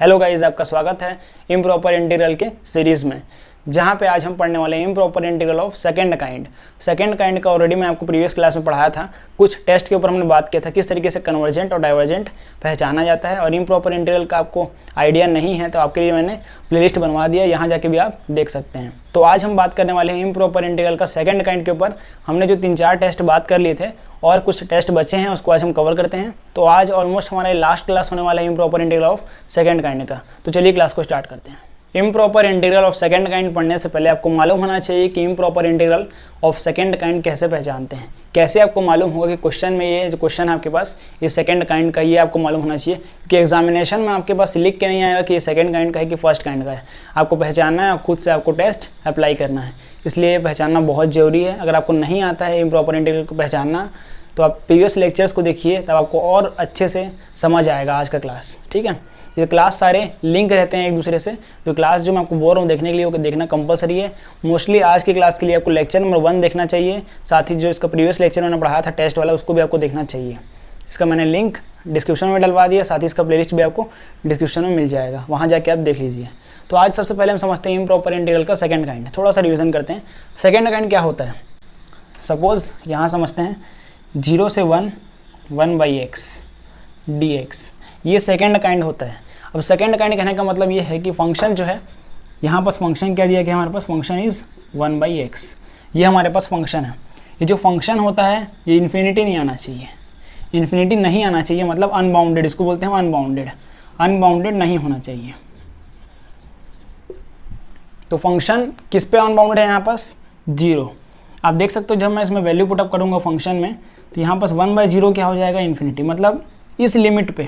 Hello guys, आपका स्वागत है इम्प्रॉपर इंटीग्रल के सीरीज़ में, जहाँ पे आज हम पढ़ने वाले हैं improper integral of second kind. Second kind का ऑलरेडी मैं आपको प्रीवियस क्लास में पढ़ाया था। कुछ टेस्ट के ऊपर हमने बात किया था किस तरीके से कन्वर्जेंट और डाइवर्जेंट पहचाना जाता है, और इम्प्रॉपर इंटीग्रल का आपको आइडिया नहीं है तो आपके लिए मैंने प्लेलिस्ट बनवा दिया, यहाँ जाके भी आप देख सकते हैं। तो आज हम बात करने वाले हैं इम्प्रॉपर इंटीग्रल का सेकंड काइंड के ऊपर। हमने जो 3-4 टेस्ट बात कर लिए थे और कुछ टेस्ट बचे हैं, उसको आज हम कवर करते हैं। तो आज ऑलमोस्ट हमारा लास्ट क्लास होने वाला है improper integral of second kind का। तो चलिए क्लास को स्टार्ट करते हैं। Improper integral of second kind पढ़ने से पहले आपको मालूम होना चाहिए कि improper integral of second kind कैसे पहचानते हैं। कैसे आपको मालूम होगा कि क्वेश्चन में ये जो क्वेश्चन है आपके पास ये सेकंड काइंड का, ये आपको मालूम होना चाहिए, क्योंकि एग्जामिनेशन में आपके पास लिख के नहीं आएगा कि ये सेकंड काइंड का है कि फर्स्ट काइंड का है। आपको पहचानना है और खुद से आपको टेस्ट अप्लाई करना है, इसलिए पहचानना बहुत ज़रूरी है। अगर आपको नहीं आता है इम्प्रॉपर इंटीग्रल को पहचानना तो आप प्रीवियस लेक्चर्स को देखिए, तब आपको और अच्छे से समझ आएगा आज का क्लास। ठीक है, ये क्लास सारे लिंक रहते हैं एक दूसरे से। तो क्लास जो मैं आपको बोल रहा हूँ देखने के लिए वो देखना कंपलसरी है। मोस्टली आज की क्लास के लिए आपको लेक्चर नंबर 1 देखना चाहिए, साथ ही जो इसका प्रीवियस लेक्चर मैंने पढ़ाया था टेस्ट वाला उसको भी आपको देखना चाहिए। इसका मैंने लिंक डिस्क्रिप्शन में डलवा दिया, साथ ही इसका प्लेलिस्ट भी आपको डिस्क्रिप्शन में मिल जाएगा, वहाँ जाके आप देख लीजिए। तो आज सबसे पहले हम समझते हैं इम्प्रॉपर इंटीग्रल का सेकंड काइंड। थोड़ा सा रिविजन करते हैं। सेकंड काइंड क्या होता है, सपोज यहाँ समझते हैं 0 से 1 1/x dx, ये सेकंड काइंड होता है। अब सेकंड काइंड कहने का मतलब ये है कि फंक्शन जो है, यहाँ पास फंक्शन क्या दिया गया हमारे पास, फंक्शन इज़ 1/x, ये हमारे पास फंक्शन है। ये जो फंक्शन होता है ये इन्फिनिटी नहीं आना चाहिए, इन्फिनिटी नहीं आना चाहिए, मतलब अनबाउंडेड, इसको बोलते हैं अनबाउंडेड, अनबाउंडेड नहीं होना चाहिए। तो फंक्शन किस पे अनबाउंडेड है, यहाँ पास 0। आप देख सकते हो जब मैं इसमें वैल्यू पुटअप करूँगा फंक्शन में, तो यहाँ पास 1/0 क्या हो जाएगा, इन्फिनिटी, मतलब इस लिमिट पे,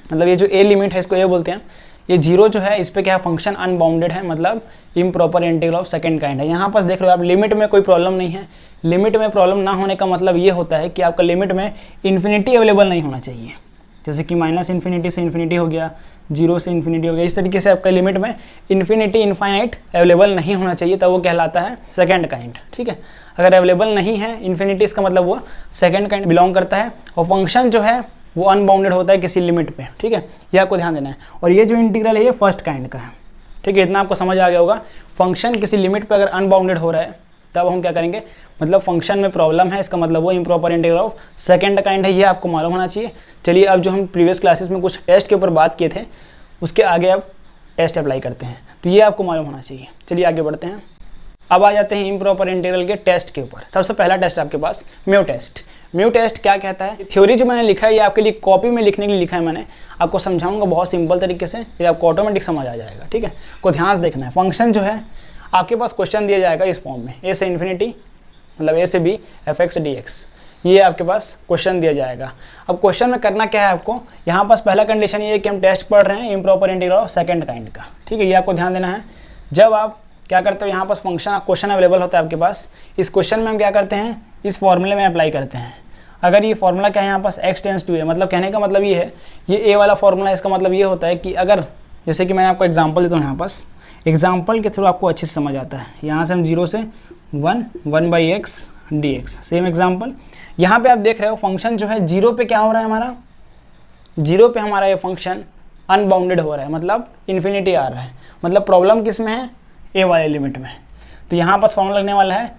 मतलब ये जो ए लिमिट है इसको ए बोलते हैं, ये 0 जो है इस पे क्या है, फंक्शन अनबाउंडेड है, मतलब improper integral of second kind है। यहाँ पास देख रहे हो आप, लिमिट में कोई प्रॉब्लम नहीं है। लिमिट में प्रॉब्लम ना होने का मतलब ये होता है कि आपका लिमिट में इन्फिनिटी अवेलेबल नहीं होना चाहिए, जैसे कि -इन्फिनिटी से इन्फिनिटी हो गया, 0 से इन्फिनिटी हो गया। इस तरीके से आपका लिमिट में इन्फिनिटी इनफाइनाइट अवेलेबल नहीं होना चाहिए, तब वो कहलाता है सेकंड काइंड। ठीक है, अगर अवेलेबल नहीं है इन्फिनिटी, इसका मतलब वो सेकंड काइंड बिलोंग करता है, और फंक्शन जो है वो अनबाउंडेड होता है किसी लिमिट पे। ठीक है, ये आपको ध्यान देना है। और ये जो इंटीग्रल है ये फर्स्ट काइंड का है। ठीक है, इतना आपको समझ आ गया होगा। फंक्शन किसी लिमिट पे अगर अनबाउंडेड हो रहा है तब हम क्या करेंगे, मतलब फंक्शन में प्रॉब्लम है, इसका मतलब वो improper integral of second kind है, ये आपको मालूम होना चाहिए। चलिए अब जो हम प्रीवियस क्लासेस में कुछ टेस्ट के ऊपर बात किए थे उसके आगे अब टेस्ट अप्लाई करते हैं, तो ये आपको मालूम होना चाहिए। चलिए आगे बढ़ते हैं। अब आ जाते हैं इम्प्रॉपर इंटीग्रल के टेस्ट के ऊपर। सबसे पहला टेस्ट आपके पास म्यू टेस्ट। म्यू टेस्ट क्या कहता है, थ्योरी जो मैंने लिखा है ये आपके लिए कॉपी में लिखने के लिए लिखा है मैंने, आपको समझाऊंगा बहुत सिंपल तरीके से, फिर आपको ऑटोमेटिक समझ आ जाएगा। ठीक है, को ध्यान से देखना है। फंक्शन जो है आपके पास क्वेश्चन दिया जाएगा इस फॉर्म में, ए से इन्फिनिटी, मतलब ए से बी fx dx, ये आपके पास क्वेश्चन दिया जाएगा। अब क्वेश्चन में करना क्या है आपको, यहाँ पास पहला कंडीशन ये है कि हम टेस्ट पढ़ रहे हैं improper integral of second kind का। ठीक है, ये आपको ध्यान देना है। जब आप क्या करते हो, यहाँ पास फंक्शन क्वेश्चन अवेलेबल होता है आपके पास, इस क्वेश्चन में हम क्या करते हैं, इस फॉर्मूले में अप्लाई करते हैं। अगर ये फॉर्मूला क्या है यहाँ पास x टेंस टू a, मतलब कहने का मतलब ये है, ये a वाला फॉर्मूला, इसका मतलब ये होता है कि अगर, जैसे कि मैंने आपको एग्जांपल देता हूँ, यहाँ पास एग्जांपल के थ्रू आपको अच्छे से समझ आता है। यहाँ से हम 0 से 1 1/x dx, सेम एग्जांपल। यहाँ पे आप देख रहे हो फंक्शन जो है 0 पे क्या हो रहा है हमारा, 0 पे हमारा ये फंक्शन अनबाउंडेड हो रहा है, मतलब इन्फिनिटी आ रहा है, मतलब प्रॉब्लम किस में है, ए वाले लिमिट में। तो यहाँ पर फॉर्मूला लगने वाला है,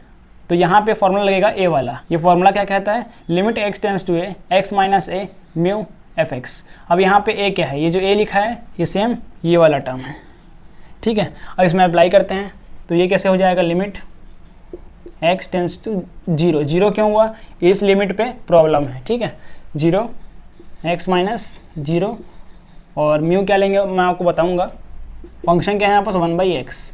तो यहाँ पे फॉर्मूला लगेगा ए वाला। ये फॉर्मूला क्या कहता है, limit x tends to a x - a mu fx। अब यहाँ पे a क्या है, ये जो a लिखा है ये सेम ये वाला टर्म है। ठीक है, अब इसमें अप्लाई करते हैं तो ये कैसे हो जाएगा, लिमिट x टेंस टू 0। 0 क्यों हुआ, इस लिमिट पे प्रॉब्लम है। ठीक है, 0 x - 0 और म्यू क्या लेंगे मैं आपको बताऊँगा। फंक्शन क्या है यहाँ पास 1/x।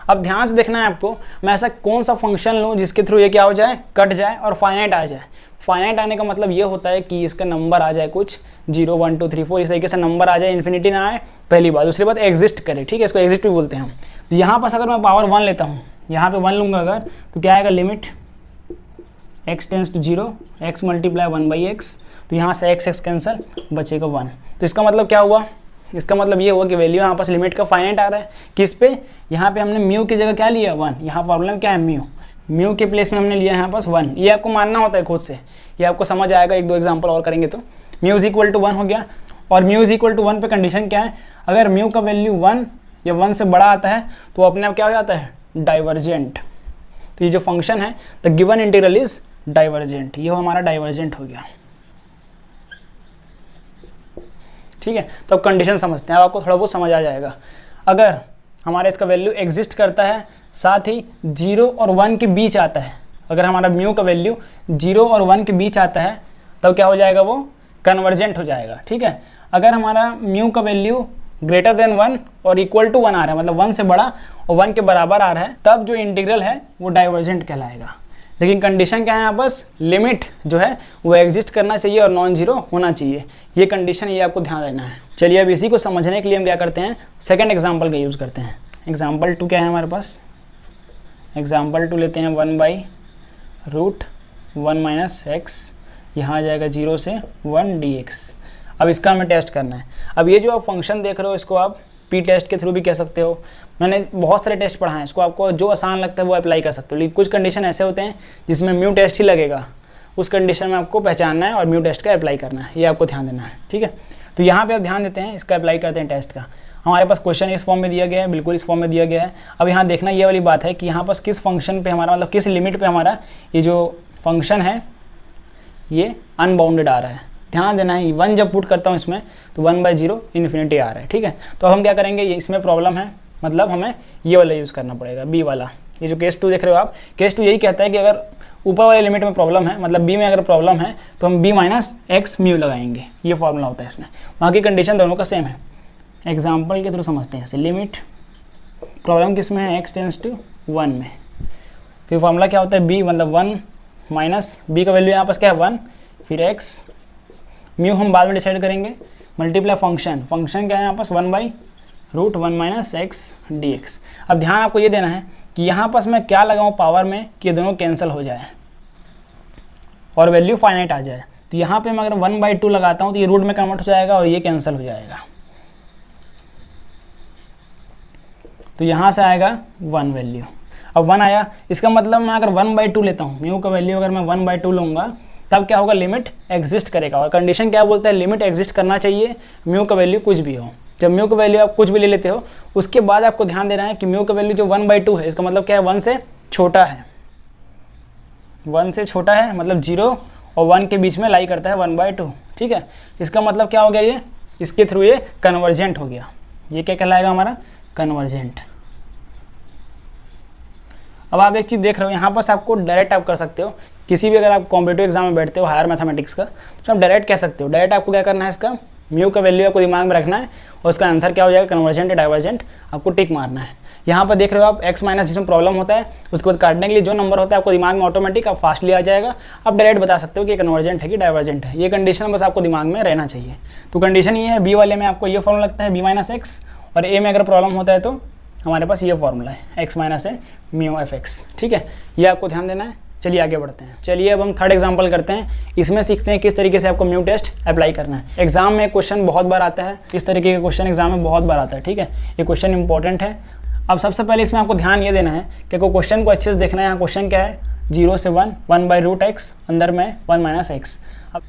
अब ध्यान से देखना है आपको, मैं ऐसा कौन सा फंक्शन लूँ जिसके थ्रू ये क्या हो जाए, कट जाए और फाइनाइट आ जाए। फाइनाइट आने का मतलब ये होता है कि इसका नंबर आ जाए कुछ 0 1 2 3 4 इस तरीके से नंबर आ जाए, इन्फिनिटी ना आए, पहली बात। दूसरी बात एग्जिस्ट करे। ठीक है, इसको एग्जिस्ट भी बोलते हैं हम। तो यहाँ पास अगर मैं पावर 1 लेता हूँ, यहाँ पे 1 लूँगा अगर, तो क्या आएगा, limit x tends to 0 x × 1/x, तो यहाँ से x कैंसिल, बचेगा 1। तो इसका मतलब क्या हुआ, इसका मतलब ये हुआ कि वैल्यू यहाँ पास लिमिट का फाइनाइट आ रहा है। किस पे, यहाँ पे हमने म्यू की जगह क्या लिया, 1। यहाँ फॉर्मूला में क्या है, म्यू के प्लेस में हमने लिया यहाँ पास 1। ये आपको मानना होता है खुद से, ये आपको समझ आएगा, 1-2 एग्जांपल और करेंगे तो म्यू इज इक्वल टू 1 हो गया। और म्यू इज इक्वल टू 1 पे कंडीशन क्या है, अगर म्यू का वैल्यू 1 या 1 से बड़ा आता है तो अपने आप क्या हो जाता है, डाइवर्जेंट। तो ये जो फंक्शन है the given integral is divergent, ये हमारा डाइवर्जेंट हो गया। ठीक है, तो अब कंडीशन समझते हैं, अब आपको थोड़ा बहुत समझ आ जाएगा। अगर हमारा इसका वैल्यू एग्जिस्ट करता है साथ ही 0 और 1 के बीच आता है, अगर हमारा म्यू का वैल्यू 0 और 1 के बीच आता है तब क्या हो जाएगा, वो कन्वर्जेंट हो जाएगा। ठीक है, अगर हमारा म्यू का वैल्यू ग्रेटर देन 1 और इक्वल टू 1 आ रहा है, मतलब 1 से बड़ा और 1 के बराबर आ रहा है, तब जो इंटीग्रल है वो डाइवर्जेंट कहलाएगा। लेकिन कंडीशन क्या है यहाँ बस, लिमिट जो है वो एग्जिस्ट करना चाहिए और नॉन जीरो होना चाहिए, ये कंडीशन, ये आपको ध्यान देना है। चलिए अब इसी को समझने के लिए हम क्या करते हैं, सेकंड एग्जांपल का यूज़ करते हैं। एग्जांपल 2 क्या है हमारे पास, एग्जांपल 2 लेते हैं 1/√1 - x, यहाँ आ जाएगा 0 से 1 dx। अब इसका हमें टेस्ट करना है। अब ये जो आप फंक्शन देख रहे हो इसको आप पी टेस्ट के थ्रू भी कह सकते हो, मैंने बहुत सारे टेस्ट पढ़ा है, इसको आपको जो आसान लगता है वो अप्लाई कर सकते हो। लेकिन कुछ कंडीशन ऐसे होते हैं जिसमें म्यू टेस्ट ही लगेगा, उस कंडीशन में आपको पहचानना है और म्यू टेस्ट का अप्लाई करना है, ये आपको ध्यान देना है। ठीक है, तो यहाँ पे आप ध्यान देते हैं, इसका अप्लाई करते हैं टेस्ट का। हमारे पास क्वेश्चन इस फॉर्म में दिया गया है, बिल्कुल इस फॉर्म में दिया गया है। अब यहाँ देखना ये वाली बात है कि यहाँ पास किस फंक्शन पे हमारा, मतलब किस लिमिट पे हमारा ये जो फंक्शन है ये अनबाउंडेड आ रहा है। ध्यान देना है, 1 जब पुट करता हूँ इसमें तो 1/0 इन्फिनिटी आ रहा है। ठीक है, तो अब हम क्या करेंगे, ये इसमें प्रॉब्लम है, मतलब हमें ये वाला यूज़ करना पड़ेगा, बी वाला। ये जो केस 2 देख रहे हो आप, केस 2 यही कहता है कि अगर ऊपर वाले लिमिट में प्रॉब्लम है, मतलब बी में अगर प्रॉब्लम है तो हम b - x म्यू लगाएंगे, ये फॉर्मूला होता है इसमें। बाकी कंडीशन दोनों का सेम है। एग्जाम्पल के थ्रू समझते हैं, लिमिट प्रॉब्लम किस में है, x टेंड्स टू 1 में। फिर फॉर्मूला क्या होता है, b मतलब 1 माइनस b का वैल्यू यहाँ पास क्या है 1, फिर x म्यू हम बाद में डिसाइड करेंगे, मल्टीप्लाई फंक्शन, फंक्शन क्या है यहाँ पास 1/√1 - x dx। अब ध्यान आपको ये देना है कि यहाँ पास मैं क्या लगाऊँ पावर में कि ये दोनों कैंसिल हो जाए और वैल्यू फाइनाइट आ जाए। तो यहाँ पे मैं अगर 1/2 लगाता हूँ तो ये रूट में कन्वर्ट हो जाएगा और ये कैंसिल हो जाएगा, तो यहाँ से आएगा 1 वैल्यू। अब 1 आया, इसका मतलब मैं अगर 1/2 लेता हूँ, म्यू का वैल्यू अगर मैं 1/2 लूँगा तब क्या होगा, लिमिट एग्जिस्ट करेगा। और कंडीशन क्या बोलता है, लिमिट एग्जिस्ट करना चाहिए, म्यू का वैल्यू कुछ भी हो। जब म्यू का वैल्यू आप कुछ भी ले लेते हो उसके बाद आपको ध्यान देना है कि म्यू का वैल्यू जो 1/2 है, इसका मतलब क्या है, 1 से छोटा है, 1 से छोटा है, मतलब 0 और 1 के बीच में लाई करता है 1/2। ठीक है, इसका मतलब क्या हो गया, ये इसके थ्रू ये कन्वर्जेंट हो गया। ये क्या कहलाएगा हमारा, कन्वर्जेंट। अब आप एक चीज़ देख रहे हो, यहाँ पर आपको डायरेक्ट आप कर सकते हो, किसी भी अगर आप कॉम्पिटिटिव एग्जाम में बैठते हो हायर मैथमेटिक्स का, तो आप डायरेक्ट कह सकते हो। डायरेक्ट आपको क्या करना है, इसका म्यू का वैल्यू आपको दिमाग में रखना है और उसका आंसर क्या हो जाएगा, कन्वर्जेंट या डाइवर्जेंट, आपको टिक मारना है। यहाँ पर देख रहे हो आप x माइनस जिसमें प्रॉब्लम होता है, उसके बाद काटने के लिए जो नंबर होता है आपको दिमाग में ऑटोमेटिक आप फास्टली आ जाएगा, आप डायरेक्ट बता सकते हो कि कन्वर्जेंट है कि डाइवर्जेंट है। ये कंडीशन बस आपको दिमाग में रहना चाहिए। तो कंडीशन ये है, बी वाले में आपको ये फॉर्मूला लगता है b - x, और a में अगर प्रॉब्लम होता है तो हमारे पास ये फॉर्मूला है x - a म्यू fx। ठीक है, ये आपको ध्यान देना है। चलिए आगे बढ़ते हैं। चलिए अब हम थर्ड एग्जांपल करते हैं, इसमें सीखते हैं किस तरीके से आपको म्यू टेस्ट अप्लाई करना है। एग्जाम में क्वेश्चन बहुत बार आता है, इस तरीके का क्वेश्चन एग्जाम में बहुत बार आता है। ठीक है, ये क्वेश्चन इंपॉर्टेंट है। अब सबसे पहले इसमें आपको ध्यान ये देना है कि क्वेश्चन को अच्छे से देखना है। यहाँ क्वेश्चन क्या है, 0 से 1, 1/√x, अंदर में 1 - x।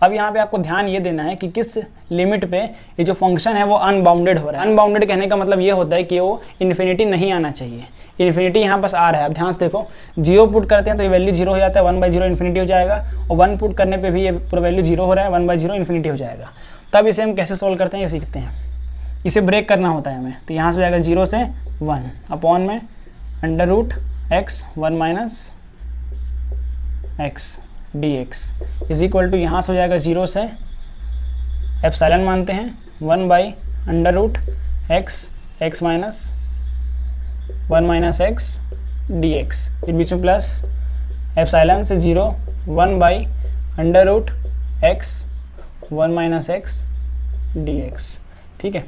अब यहाँ पे आपको ध्यान ये देना है कि किस लिमिट पे ये जो फंक्शन है वो अनबाउंडेड हो रहा है। अनबाउंडेड कहने का मतलब ये होता है कि वो इन्फिनिटी नहीं आना चाहिए। इन्फिनिटी यहाँ पास आ रहा है। अब ध्यान से देखो, 0 पुट करते हैं तो ये वैल्यू 0 हो जाता है, 1/0 इन्फिनिटी हो जाएगा, और 1 पुट करने पे भी ये पूरा वैल्यू 0 हो रहा है, 1/0 इन्फिनिटी हो जाएगा। तब इसे हम कैसे सोल्व करते हैं ये सीखते हैं। इसे ब्रेक करना होता है हमें, तो यहाँ से हो जाएगा 0 से 1 अपॉन में √x 1 - x dx is equal to, यहाँ से हो जाएगा 0 से एप्सिलॉन मानते हैं 1/√x x minus 1 - x dx, फिर बीच में प्लस एप्सिलॉन से 0 1/√x 1 - x dx। ठीक है,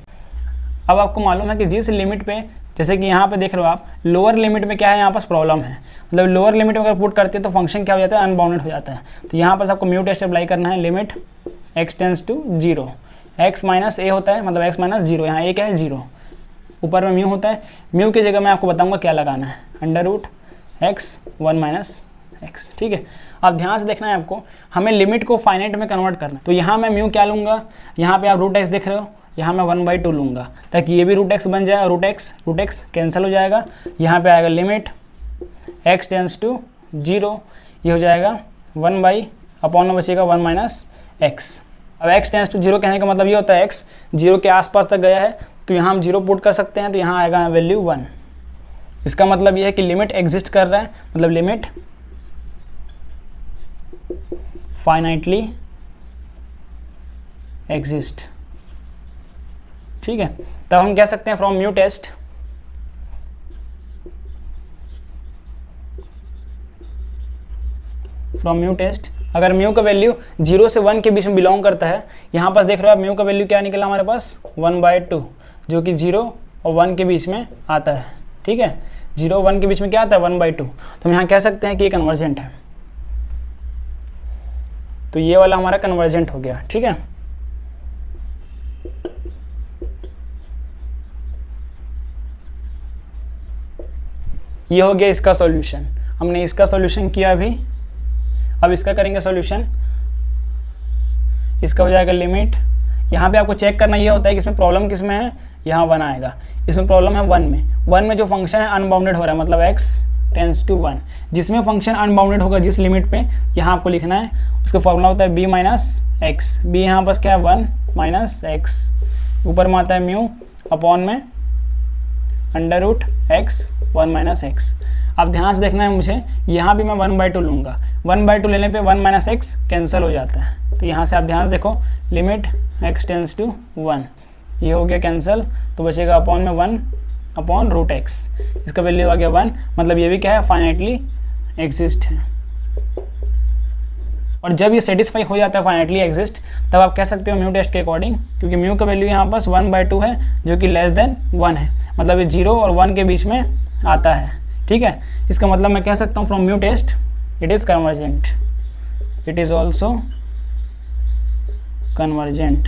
अब आपको मालूम है कि जिस लिमिट पे, जैसे कि यहाँ पे देख रहे हो आप, लोअर लिमिट में क्या है, यहाँ पास प्रॉब्लम है, मतलब लोअर लिमिट में अगर पुट करते हैं तो फंक्शन क्या हो जाता है, अनबाउंडेड हो जाता है। तो यहाँ पास आपको म्यू टेस्ट अप्लाई करना है, limit x tends to 0, x - a होता है, मतलब x - 0, यहाँ a क्या है 0, ऊपर में म्यू होता है। म्यू की जगह मैं आपको बताऊँगा क्या लगाना है, √x 1 - एक्स। ठीक है, अब ध्यान से देखना है आपको, हमें लिमिट को फाइनाइट में कन्वर्ट करना है। तो यहाँ मैं म्यू क्या लूँगा, यहाँ पे आप रूट एक्स देख रहे हो, यहाँ मैं 1/2 लूँगा ताकि ये भी रूट एक्स बन जाए, रूट एक्स कैंसिल हो जाएगा। यहाँ पे आएगा लिमिट x टेंस टू 0, ये हो जाएगा 1 अपॉन में बचेगा 1 - x। अब x टेंस टू 0 कहने का मतलब ये होता है x 0 के आसपास तक गया है, तो यहाँ हम 0 पुट कर सकते हैं, तो यहाँ आएगा वैल्यू 1। इसका मतलब ये है कि लिमिट एग्जिस्ट कर रहा है, मतलब लिमिट फाइनाइटली एग्जिस्ट। ठीक है, तब हम कह सकते हैं फ्रॉम म्यू टेस्ट अगर म्यू का वैल्यू 0 से 1 के बीच में बिलोंग करता है, यहाँ पास देख रहे हो आप म्यू का वैल्यू क्या निकला हमारे पास 1/2, जो कि 0 और 1 के बीच में आता है। ठीक है, 0 और 1 के बीच में क्या आता है 1/2, तो हम यहाँ कह सकते हैं कि ये कन्वर्जेंट है। तो ये वाला हमारा कन्वर्जेंट हो गया। ठीक है, ये हो गया इसका सॉल्यूशन। हमने इसका सॉल्यूशन किया अभी, अब इसका करेंगे सॉल्यूशन। इसका हो जाएगा लिमिट, यहाँ पे आपको चेक करना ये होता है कि इसमें प्रॉब्लम किस में है, यहाँ 1 आएगा, इसमें प्रॉब्लम है 1 में जो फंक्शन है अनबाउंडेड हो रहा है, मतलब x टेंस टू 1। जिसमें फंक्शन अनबाउंडेड होगा जिस लिमिट पे, यहाँ आपको लिखना है, उसका फॉर्मूला होता है b - x। b यहाँ पास क्या है 1 - x, ऊपर में आता है म्यू अपॉन में √x 1 - x। अब ध्यान से देखना है मुझे, यहाँ भी मैं 1/2 लूँगा, 1/2 लेने पे 1 - x कैंसिल हो जाता है। तो यहाँ से आप ध्यान से देखो, लिमिट x टेंस टू 1, ये हो गया कैंसिल, तो बचेगा अपॉन में 1/√x। इसका वैल्यू आ गया 1, मतलब ये भी क्या है फाइनाइटली एग्जिस्ट है। और जब ये सेटिस्फाई हो जाता है फाइनाइटली एग्जिस्ट, तब आप कह सकते हो म्यू टेस्ट के अकॉर्डिंग, क्योंकि म्यू का वैल्यू यहाँ पास 1/2 है, जो कि लेस देन 1 है, मतलब ये 0 और 1 के बीच में आता है। ठीक है, इसका मतलब मैं कह सकता हूँ from mu test it is convergent, it is also convergent.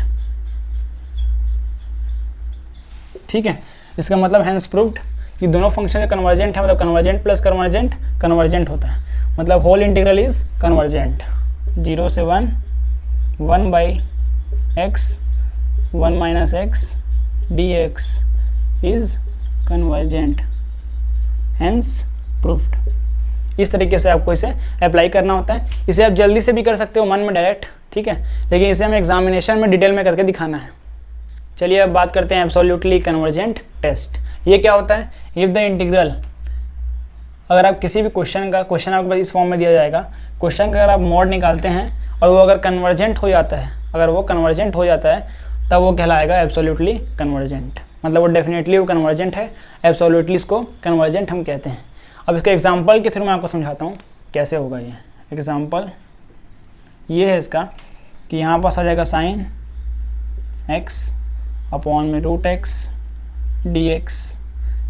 ठीक है, इसका मतलब हैंस प्रूव्ड कि दोनों फंक्शन कन्वर्जेंट है, मतलब कन्वर्जेंट प्लस कन्वर्जेंट कन्वर्जेंट होता है, मतलब होल इंटीग्रल इज कन्वर्जेंट। 0 से 1 1/x 1 - x dx is convergent, hence proved. इस तरीके से आपको इसे अप्लाई करना होता है। इसे आप जल्दी से भी कर सकते हो मन में डायरेक्ट, ठीक है, लेकिन इसे हमें एग्जामिनेशन में डिटेल में करके दिखाना है। चलिए अब बात करते हैं एब्सोल्युटली कन्वर्जेंट टेस्ट। ये क्या होता है, इफ द इंटीग्रल, अगर आप किसी भी क्वेश्चन आपके पास इस फॉर्म में दिया जाएगा, क्वेश्चन का अगर आप मॉड निकालते हैं और वो अगर कन्वर्जेंट हो जाता है, अगर वो कन्वर्जेंट हो जाता है, तब वो कहलाएगा एब्सोल्युटली कन्वर्जेंट, मतलब वो डेफिनेटली वो कन्वर्जेंट है, एब्सोल्युटली इसको कन्वर्जेंट हम कहते हैं। अब इसके एग्जांपल के थ्रू मैं आपको समझाता हूँ कैसे होगा ये। एग्जांपल ये है इसका कि यहाँ पास आ जाएगा साइन x अपॉन में √x dx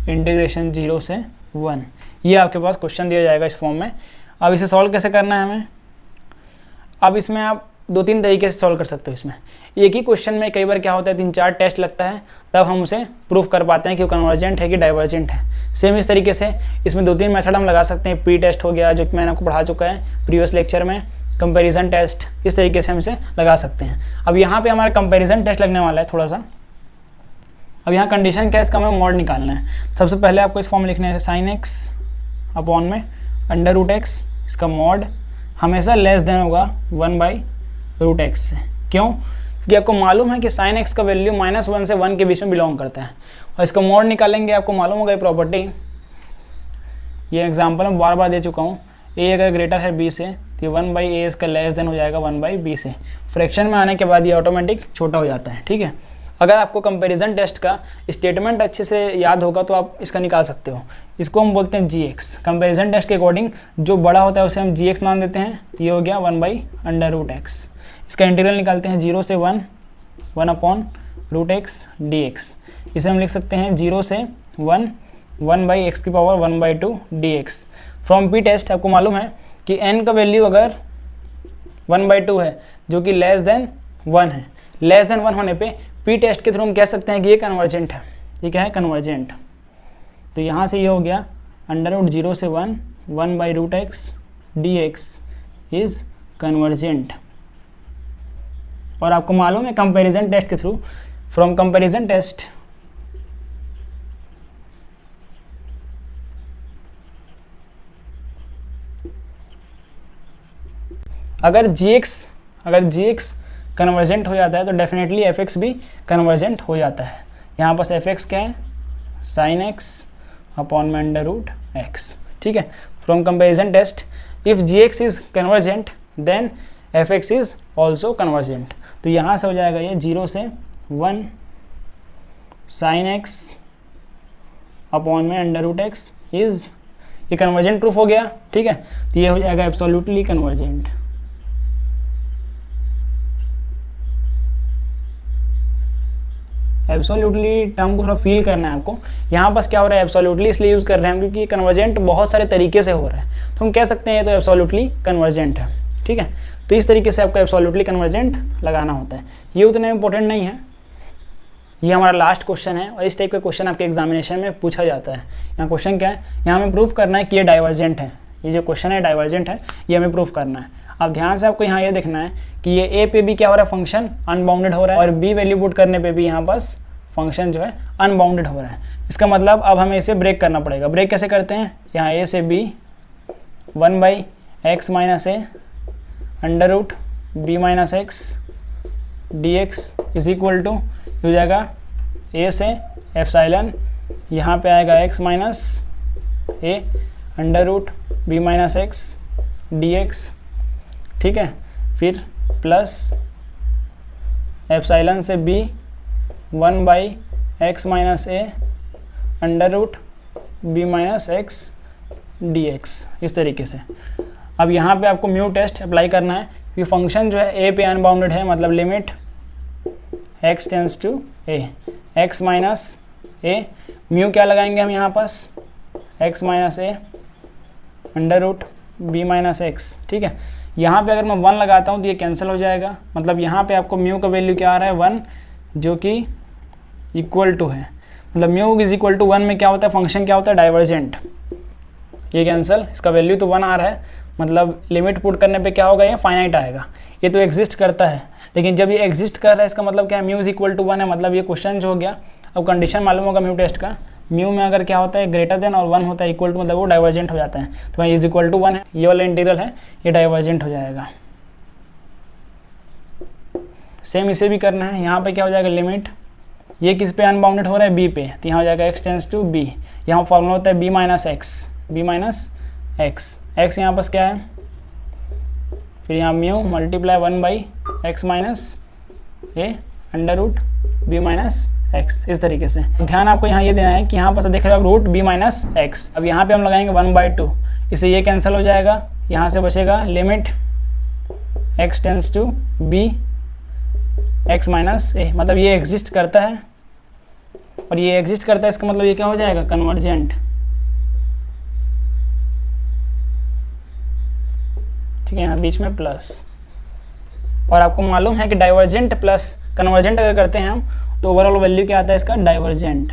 इंटीग्रेशन 0 से 1। ये आपके पास क्वेश्चन दिया जाएगा इस फॉर्म में। अब इसे सॉल्व कैसे करना है हमें, अब इसमें आप 2-3 तरीके से सॉल्व कर सकते हो। इसमें एक ही क्वेश्चन में कई बार क्या होता है 3-4 टेस्ट लगता है, तब हम उसे प्रूफ कर पाते हैं कि वो कन्वर्जेंट है कि डाइवर्जेंट है। सेम इस तरीके से इसमें 2-3 मेथड हम लगा सकते हैं। प्री टेस्ट हो गया, जो कि मैंने आपको पढ़ा चुका है प्रीवियस लेक्चर में, कंपैरिजन टेस्ट, इस तरीके से हम इसे लगा सकते हैं। अब यहाँ पे हमारा कंपैरिजन टेस्ट लगने वाला है थोड़ा सा। अब यहाँ कंडीशन क्या है, इसका हमें मॉड निकालना है। सबसे पहले आपको इस फॉर्म में लिखना है साइन x अपॉन में √x, इसका मॉड हमेशा लेस देन होगा 1/√x से। क्यों? क्योंकि आपको मालूम है कि साइन x का वैल्यू -1 से 1 के बीच में बिलोंग करता है, और इसका मॉड निकालेंगे। आपको मालूम होगा ये प्रॉपर्टी, ये एग्जाम्पल मैं बार बार दे चुका हूँ। a अगर ग्रेटर है b से तो 1/a इसका लेस देन हो जाएगा 1/b से। फ्रैक्शन में आने के बाद ये ऑटोमेटिक छोटा हो जाता है। ठीक है, अगर आपको कंपैरिजन टेस्ट का स्टेटमेंट अच्छे से याद होगा तो आप इसका निकाल सकते हो। इसको हम बोलते हैं gx। कंपैरिजन टेस्ट के अकॉर्डिंग जो बड़ा होता है उसे हम gx नाम देते हैं। ये हो गया 1/√x। इसका इंटीग्रल निकालते हैं 0 से 1 1/√x dx। इसे हम लिख सकते हैं 0 से 1 1/x⁻1/2 dx। From P test आपको मालूम है कि n का वैल्यू अगर 1/2 है, जो कि लेस देन 1 है, लेस देन 1 होने पे पी टेस्ट के थ्रू हम कह सकते हैं कि ये कन्वर्जेंट है। ये क्या है, कन्वर्जेंट। तो यहाँ से ये हो गया √0 से 1 1/√x dx इज कन्वर्जेंट। और आपको मालूम है कंपैरिजन टेस्ट के थ्रू, फ्रॉम कंपैरिजन टेस्ट अगर gx कन्वर्जेंट हो जाता है तो डेफिनेटली fx भी कन्वर्जेंट हो जाता है। यहाँ पास fx क्या है, sin x अपॉन में अंडर रूट x, ठीक है। From comparison test if gx is convergent then fx is also convergent. तो यहाँ से हो जाएगा ये 0 से 1 sin x अपॉन में अंडर रूट x इज, ये कन्वर्जेंट प्रूफ हो गया, ठीक है। तो ये हो जाएगा एब्सोल्युटली कन्वर्जेंट। एब्सोल्युटली टर्म को थोड़ा फील करना है आपको। यहाँ पास क्या हो रहा है, एब्सोल्युटली इसलिए यूज़ कर रहे हैं क्योंकि कन्वर्जेंट बहुत सारे तरीके से हो रहा है, तो हम कह सकते हैं ये तो एब्सोल्युटली कन्वर्जेंट है, ठीक है। तो इस तरीके से आपको एब्सोल्युटली कन्वर्जेंट लगाना होता है। ये उतना इंपॉर्टेंट नहीं है, ये हमारा लास्ट क्वेश्चन है और इस टाइप का क्वेश्चन आपके एग्जामिनेशन में पूछा जाता है। यहाँ क्वेश्चन क्या है, यहाँ हमें प्रूफ करना है कि ये डाइवर्जेंट है, ये जो क्वेश्चन है डाइवर्जेंट है, ये हमें प्रूफ करना है। अब ध्यान से आपको यहाँ ये देखना है कि ये ए पे भी क्या हो रहा है, फंक्शन अनबाउंडेड हो रहा है, और बी वैल्यू पुट करने पे भी यहाँ पास फंक्शन जो है अनबाउंडेड हो रहा है। इसका मतलब अब हमें इसे ब्रेक करना पड़ेगा। ब्रेक कैसे करते हैं, यहाँ ए से b 1/x minus a under root b minus x d x is equal to हो जाएगा ए से एप्साइलन, यहाँ पे आएगा x minus a under root b minus x d x, ठीक है। फिर प्लस एप्साइलन से b 1/x minus a under root b minus x d x, इस तरीके से। अब यहाँ पे आपको म्यू टेस्ट अप्लाई करना है कि फंक्शन जो है a पे अनबाउंडेड है, मतलब limit x tends to a, x minus a, mu क्या लगाएंगे हम यहाँ पास, x minus a under root b minus x, ठीक है। यहाँ पे अगर मैं 1 लगाता हूँ तो ये कैंसिल हो जाएगा, मतलब यहाँ पे आपको म्यू का वैल्यू क्या आ रहा है 1, जो कि इक्वल टू है, मतलब म्यू इज इक्वल टू 1 में क्या होता है, फंक्शन क्या होता है डाइवर्जेंट, ये कैंसिल, इसका वैल्यू तो 1 आ रहा है, मतलब लिमिट पुट करने पे क्या होगा, ये फाइनाइट आएगा। ये तो एग्जिस्ट करता है, लेकिन जब ये एग्जिस्ट कर रहा है इसका मतलब क्या है, म्यू इज इक्वल टू 1 है, मतलब ये क्वेश्चन जो हो गया। अब कंडीशन मालूम होगा म्यू टेस्ट का, म्यू में अगर क्या होता है ग्रेटर देन और 1 होता है इक्वल टू, मतलब वो डाइवर्जेंट हो जाता है। तो वहाँ इज इक्वल टू 1 है, ये वाला इंटीग्रल है, ये डाइवर्जेंट हो जाएगा। सेम इसे भी करना है, यहाँ पे क्या हो जाएगा लिमिट, ये किस पे अनबाउंडेड हो रहा है, बी पे, तो यहाँ हो जाएगा x टेंस टू बी, यहाँ फॉर्मूला होता है b माइनस एक्स, x यहाँ पास क्या है, फिर यहाँ mu multiply 1/x minus a under root b minus x, इस तरीके से। ध्यान आपको यहाँ ये देना है कि यहाँ पर देखिएगा रूट बी माइनस एक्स, अब यहाँ पे हम लगाएंगे 1/2, इससे ये कैंसिल हो जाएगा, यहाँ से बचेगा limit x tends to b x minus a, मतलब ये एग्जिस्ट करता है और ये एग्जिस्ट करता है, इसका मतलब ये क्या हो जाएगा कन्वर्जेंट, ठीक है। यहाँ बीच में प्लस, और आपको मालूम है कि डाइवर्जेंट प्लस कन्वर्जेंट अगर करते हैं हम तो ओवरऑल वैल्यू क्या आता है इसका, डाइवर्जेंट,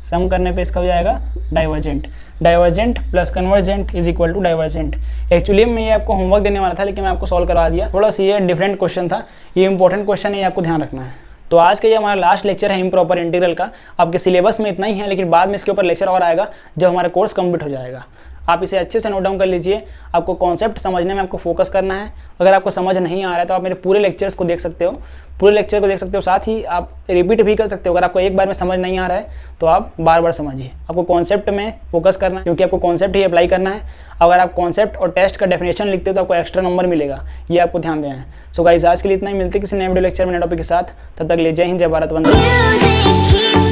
सम करने पे इसका हो जाएगा divergent. Divergent plus convergent is equal to divergent. Actually मैं ये आपको होमवर्क देने वाला था, लेकिन मैं आपको सॉल्व करवा दिया, थोड़ा सा ये डिफरेंट क्वेश्चन था, ये इंपॉर्टेंट क्वेश्चन है, ये आपको ध्यान रखना है। तो आज का ये हमारा लास्ट लेक्चर है इम्प्रॉपर इंटीग्रल का। आपके सिलेबस में इतना ही है, लेकिन बाद में इसके ऊपर लेक्चर और आएगा जब हमारा कोर्स कंप्लीट हो जाएगा। आप इसे अच्छे से नोट डाउन कर लीजिए, आपको कॉन्सेप्ट समझने में आपको फोकस करना है। अगर आपको समझ नहीं आ रहा है तो आप मेरे पूरे लेक्चर्स को देख सकते हो, साथ ही आप रिपीट भी कर सकते हो। अगर आपको एक बार में समझ नहीं आ रहा है तो आप बार बार समझिए। आपको कॉन्सेप्ट में फोकस करना है, क्योंकि आपको कॉन्सेप्ट ही अप्लाई करना है। अगर आप कॉन्सेप्ट और टेस्ट का डेफिनेशन लिखते हो तो आपको एक्स्ट्रा नंबर मिलेगा, ये आपको ध्यान देना है। सो गाइस आज के लिए इतना ही, मिलते किसी नए वीडियो लेक्चर में नए टॉपिक के साथ, तब तक ले जय हिंद, जय भारत, वंदे।